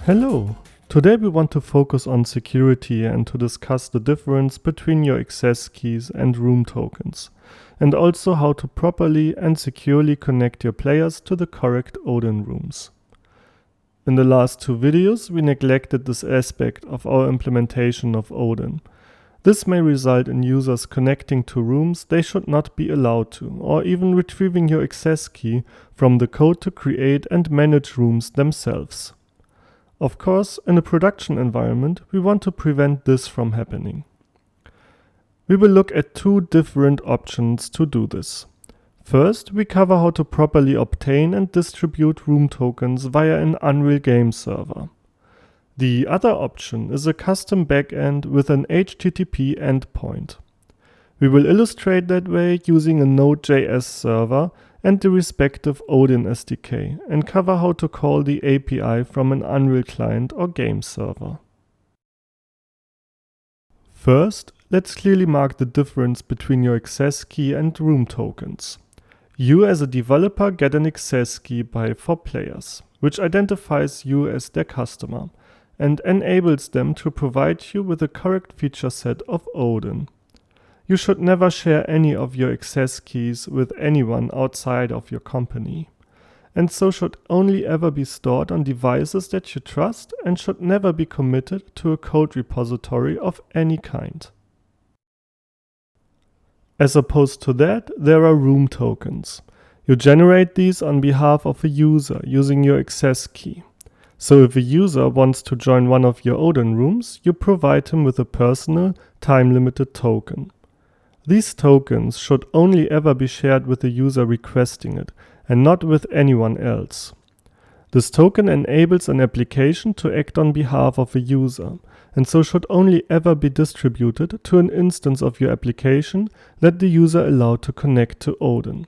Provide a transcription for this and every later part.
Hello! Today we want to focus on security and to discuss the difference between your access keys and room tokens, and also how to properly and securely connect your players to the correct ODIN rooms. In the last two videos we neglected this aspect of our implementation of ODIN. This may result in users connecting to rooms they should not be allowed to, or even retrieving your access key from the code to create and manage rooms themselves. Of course, in a production environment, we want to prevent this from happening. We will look at two different options to do this. First, we cover how to properly obtain and distribute room tokens via an Unreal game server. The other option is a custom backend with an HTTP endpoint. We will illustrate that way using a Node.js server and the respective ODIN SDK, and cover how to call the API from an Unreal client or game server. First, let's clearly mark the difference between your access key and room tokens. You as a developer get an access key for players, which identifies you as their customer and enables them to provide you with the correct feature set of ODIN. You should never share any of your access keys with anyone outside of your company, and so should only ever be stored on devices that you trust and should never be committed to a code repository of any kind. As opposed to that, there are room tokens. You generate these on behalf of a user using your access key. So if a user wants to join one of your ODIN rooms, you provide him with a personal, time-limited token. These tokens should only ever be shared with the user requesting it, and not with anyone else. This token enables an application to act on behalf of a user, and so should only ever be distributed to an instance of your application that the user allowed to connect to ODIN.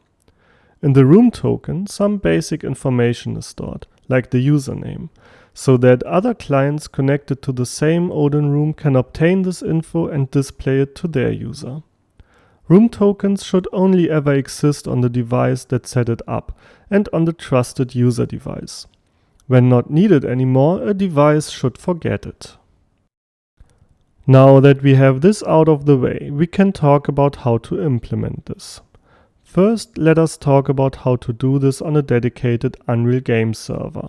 In the room token, some basic information is stored, like the username, so that other clients connected to the same ODIN room can obtain this info and display it to their user. Room tokens should only ever exist on the device that set it up and on the trusted user device. When not needed anymore, a device should forget it. Now that we have this out of the way, we can talk about how to implement this. First, let us talk about how to do this on a dedicated Unreal game server.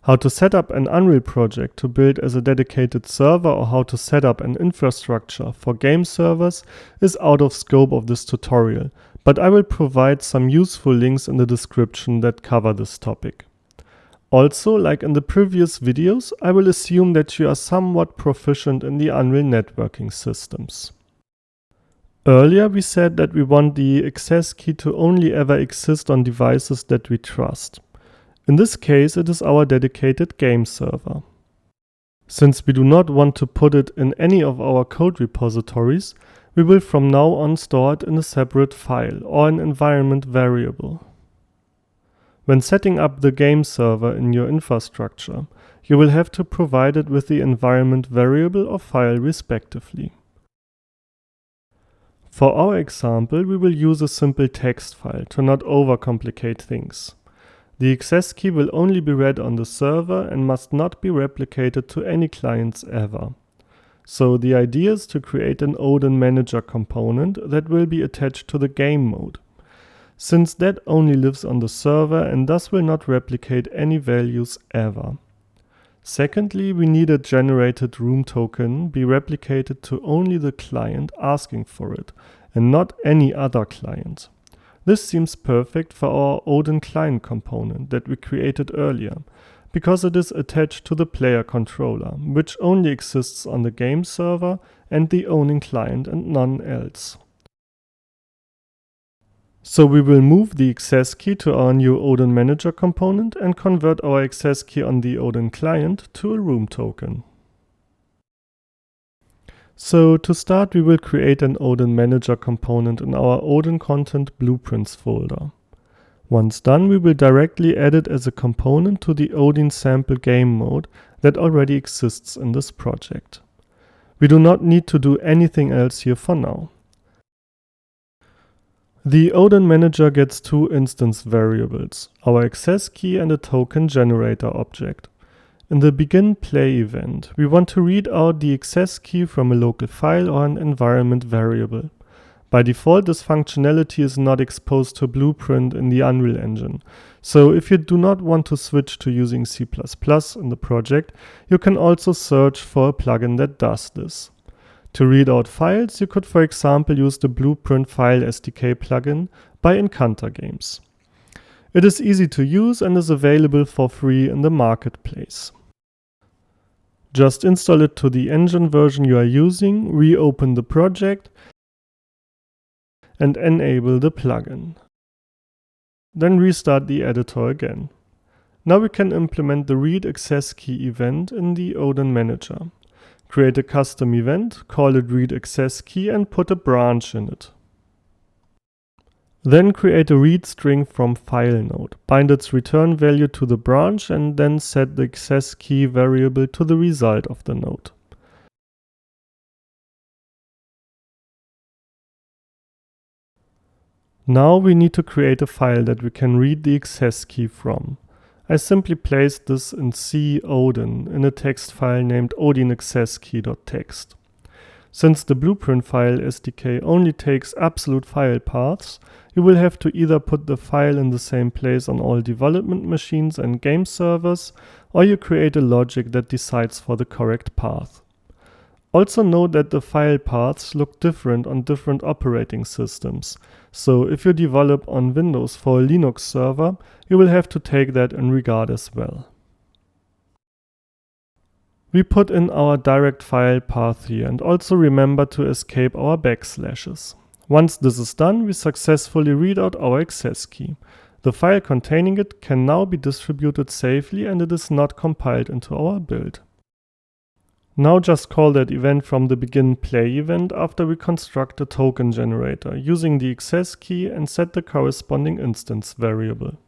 How to set up an Unreal project to build as a dedicated server or how to set up an infrastructure for game servers is out of scope of this tutorial, but I will provide some useful links in the description that cover this topic. Also, like in the previous videos, I will assume that you are somewhat proficient in the Unreal networking systems. Earlier we said that we want the access key to only ever exist on devices that we trust. In this case, it is our dedicated game server. Since we do not want to put it in any of our code repositories, we will from now on store it in a separate file or an environment variable. When setting up the game server in your infrastructure, you will have to provide it with the environment variable or file respectively. For our example, we will use a simple text file to not overcomplicate things. The access key will only be read on the server and must not be replicated to any clients ever. So the idea is to create an ODIN manager component that will be attached to the game mode, since that only lives on the server and thus will not replicate any values ever. Secondly, we need a generated room token be replicated to only the client asking for it and not any other client. This seems perfect for our ODIN client component that we created earlier, because it is attached to the player controller, which only exists on the game server and the owning client and none else. So we will move the access key to our new ODIN manager component and convert our access key on the ODIN client to a room token. So to start, we will create an ODIN manager component in our ODIN content blueprints folder. Once done, we will directly add it as a component to the ODIN sample game mode that already exists in this project. We do not need to do anything else here for now. The ODIN manager gets two instance variables, our access key and a token generator object. In the begin play event, we want to read out the access key from a local file or an environment variable. By default, this functionality is not exposed to Blueprint in the Unreal Engine. So if you do not want to switch to using C++ in the project, you can also search for a plugin that does this. To read out files, you could, for example, use the Blueprint File SDK plugin by Encounter Games. It is easy to use and is available for free in the marketplace. Just install it to the engine version you are using, reopen the project, and enable the plugin. Then restart the editor again. Now we can implement the read access key event in the ODIN manager. Create a custom event, call it read access key, and put a branch in it. Then create a read string from file node, bind its return value to the branch, and then set the access key variable to the result of the node. Now we need to create a file that we can read the access key from. I simply placed this in C ODIN in a text file named ODIN accesskey.txt. Since the Blueprint File SDK only takes absolute file paths, you will have to either put the file in the same place on all development machines and game servers, or you create a logic that decides for the correct path. Also note that the file paths look different on different operating systems, so if you develop on Windows for a Linux server, you will have to take that in regard as well. We put in our direct file path here and also remember to escape our backslashes. Once this is done, we successfully read out our access key. The file containing it can now be distributed safely and it is not compiled into our build. Now just call that event from the begin play event after we construct a token generator using the access key and set the corresponding instance variable.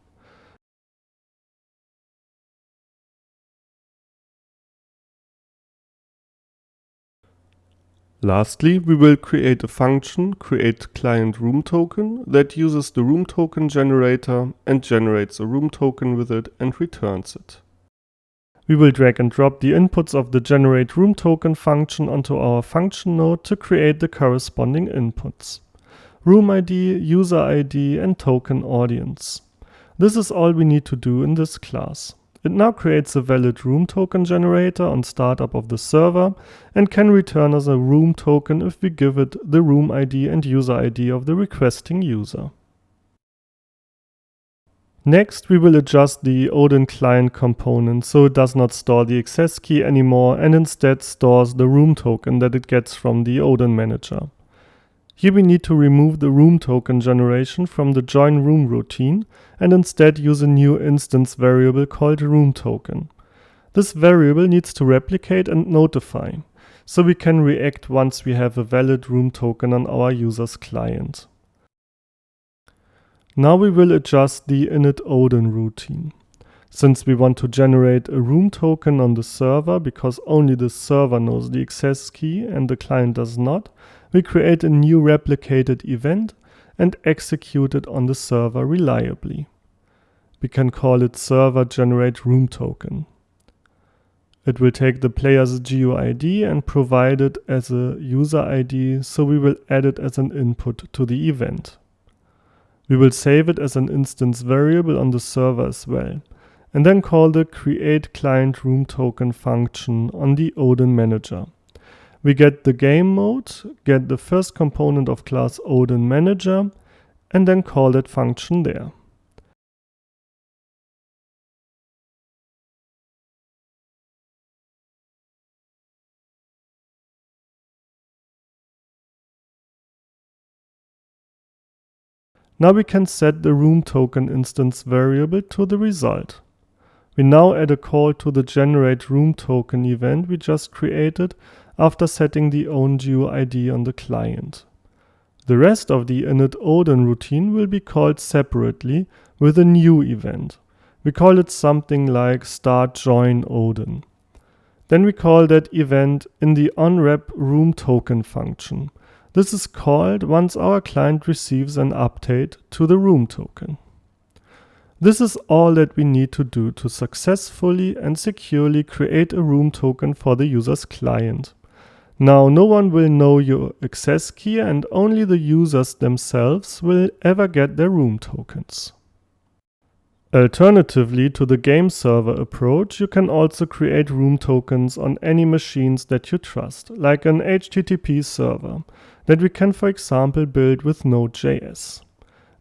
Lastly, we will create a function, createClientRoomToken, that uses the room token generator and generates a room token with it and returns it. We will drag and drop the inputs of the generateRoomToken function onto our function node to create the corresponding inputs: room ID, user ID, and token audience. This is all we need to do in this class. It now creates a valid room token generator on startup of the server and can return us a room token if we give it the room ID and user ID of the requesting user. Next, we will adjust the ODIN client component so it does not store the access key anymore and instead stores the room token that it gets from the ODIN manager. Here we need to remove the room token generation from the join room routine and instead use a new instance variable called room token. This variable needs to replicate and notify, so we can react once we have a valid room token on our user's client. Now we will adjust the init ODIN routine. Since we want to generate a room token on the server because only the server knows the access key and the client does not, we create a new replicated event and execute it on the server reliably. We can call it server generate room token. It will take the player's GUID and provide it as a user ID, so we will add it as an input to the event. We will save it as an instance variable on the server as well, and then call the createClientRoomToken function on the ODIN manager. We get the game mode, get the first component of class ODIN manager, and then call that function there. Now we can set the room token instance variable to the result. We now add a call to the generate room token event we just created after setting the own GUID on the client. The rest of the init ODIN routine will be called separately with a new event. We call it something like start join ODIN. Then we call that event in the onRep room token function. This is called once our client receives an update to the room token. This is all that we need to do to successfully and securely create a room token for the user's client. Now, no one will know your access key and only the users themselves will ever get their room tokens. Alternatively to the game server approach, you can also create room tokens on any machines that you trust, like an HTTP server, that we can, for example, build with Node.js.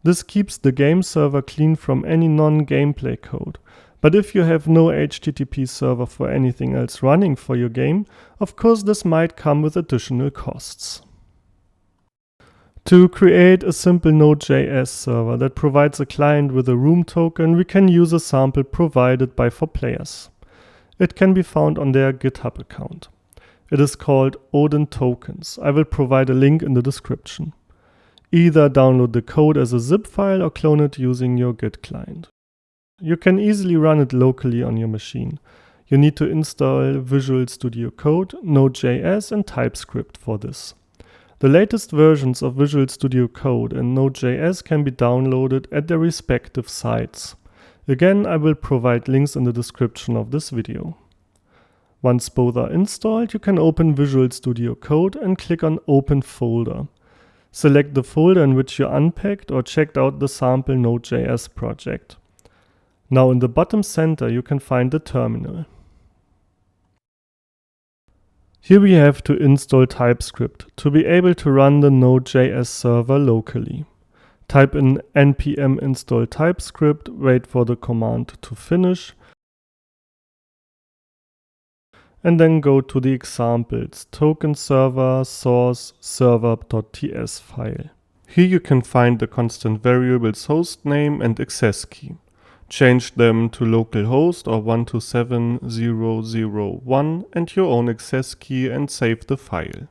This keeps the game server clean from any non-gameplay code. But if you have no HTTP server for anything else running for your game, of course this might come with additional costs. To create a simple Node.js server that provides a client with a room token, we can use a sample provided by 4players. It can be found on their GitHub account. It is called ODIN Tokens. I will provide a link in the description. Either download the code as a zip file or clone it using your Git client. You can easily run it locally on your machine. You need to install Visual Studio Code, Node.js and TypeScript for this. The latest versions of Visual Studio Code and Node.js can be downloaded at their respective sites. Again, I will provide links in the description of this video. Once both are installed, you can open Visual Studio Code and click on Open Folder. Select the folder in which you unpacked or checked out the sample Node.js project. Now in the bottom center you can find the terminal. Here we have to install TypeScript to be able to run the Node.js server locally. Type in npm install TypeScript, wait for the command to finish, and then go to the examples token server source server.ts file. Here you can find the constant variables host name and access key. Change them to localhost or 127.0.0.1 and your own access key and save the file.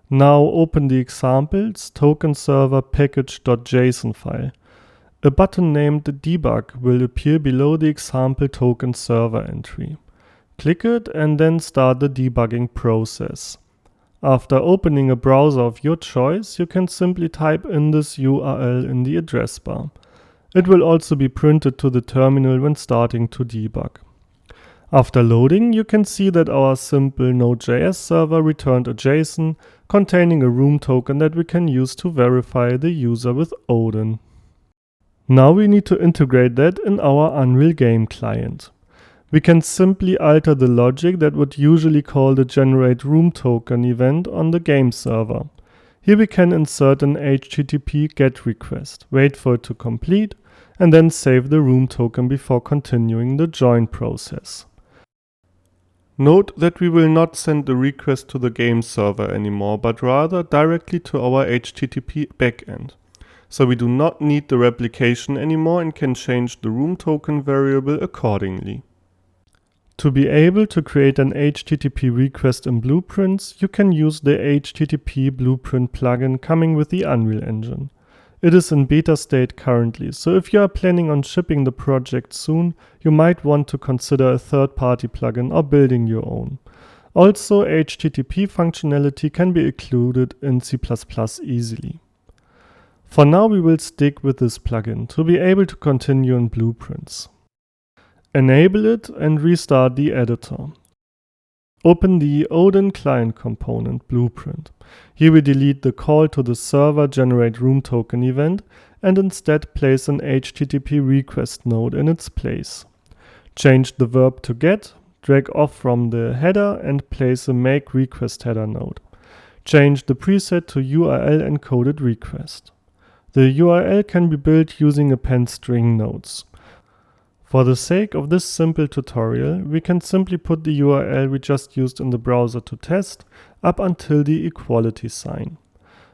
Now open the examples token server package.json file. A button named debug will appear below the example token server entry. Click it and then start the debugging process. After opening a browser of your choice, you can simply type in this URL in the address bar. It will also be printed to the terminal when starting to debug. After loading, you can see that our simple Node.js server returned a JSON containing a room token that we can use to verify the user with ODIN. Now we need to integrate that in our Unreal game client. We can simply alter the logic that would usually call the generate room token event on the game server. Here we can insert an HTTP GET request, wait for it to complete, and then save the room token before continuing the join process. Note that we will not send the request to the game server anymore, but rather directly to our HTTP backend. So we do not need the replication anymore and can change the room token variable accordingly. To be able to create an HTTP request in Blueprints, you can use the HTTP Blueprint plugin coming with the Unreal Engine. It is in beta state currently, so if you are planning on shipping the project soon, you might want to consider a third-party plugin or building your own. Also, HTTP functionality can be included in C++ easily. For now, we will stick with this plugin to be able to continue in Blueprints. Enable it and restart the editor. Open the ODIN client component Blueprint. Here we delete the call to the server generate room token event and instead place an HTTP request node in its place. Change the verb to get, drag off from the header and place a make request header node. Change the preset to URL encoded request. The URL can be built using append string nodes. For the sake of this simple tutorial, we can simply put the URL we just used in the browser to test up until the equality sign.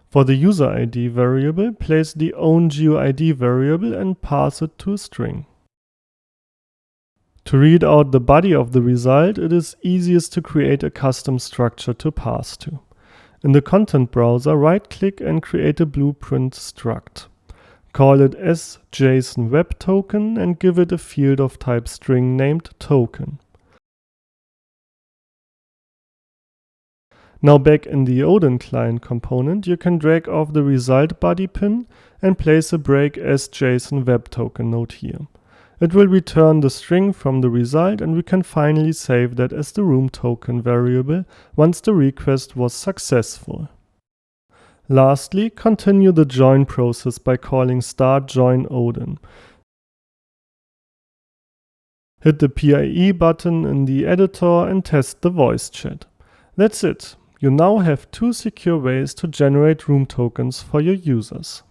For the user ID variable, place the own GUID variable and pass it to a string. To read out the body of the result, it is easiest to create a custom structure to pass to. In the content browser, right-click and create a blueprint struct. Call it sJSON-WebToken and give it a field of type string named token. Now back in the ODIN client component, you can drag off the result body pin and place a break as JSON web token node here. It will return the string from the result, and we can finally save that as the room token variable once the request was successful. Lastly, continue the join process by calling start join ODIN. Hit the PIE button in the editor and test the voice chat. That's it. You now have 2 secure ways to generate room tokens for your users.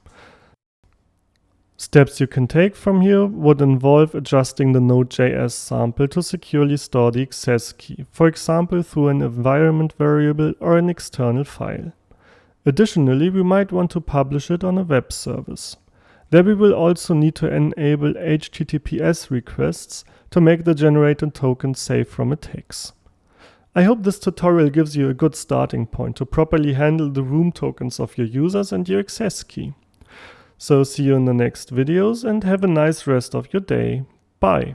Steps you can take from here would involve adjusting the Node.js sample to securely store the access key, for example through an environment variable or an external file. Additionally, we might want to publish it on a web service. There we will also need to enable HTTPS requests to make the generated token safe from attacks. I hope this tutorial gives you a good starting point to properly handle the room tokens of your users and your access key. So see you in the next videos and have a nice rest of your day. Bye.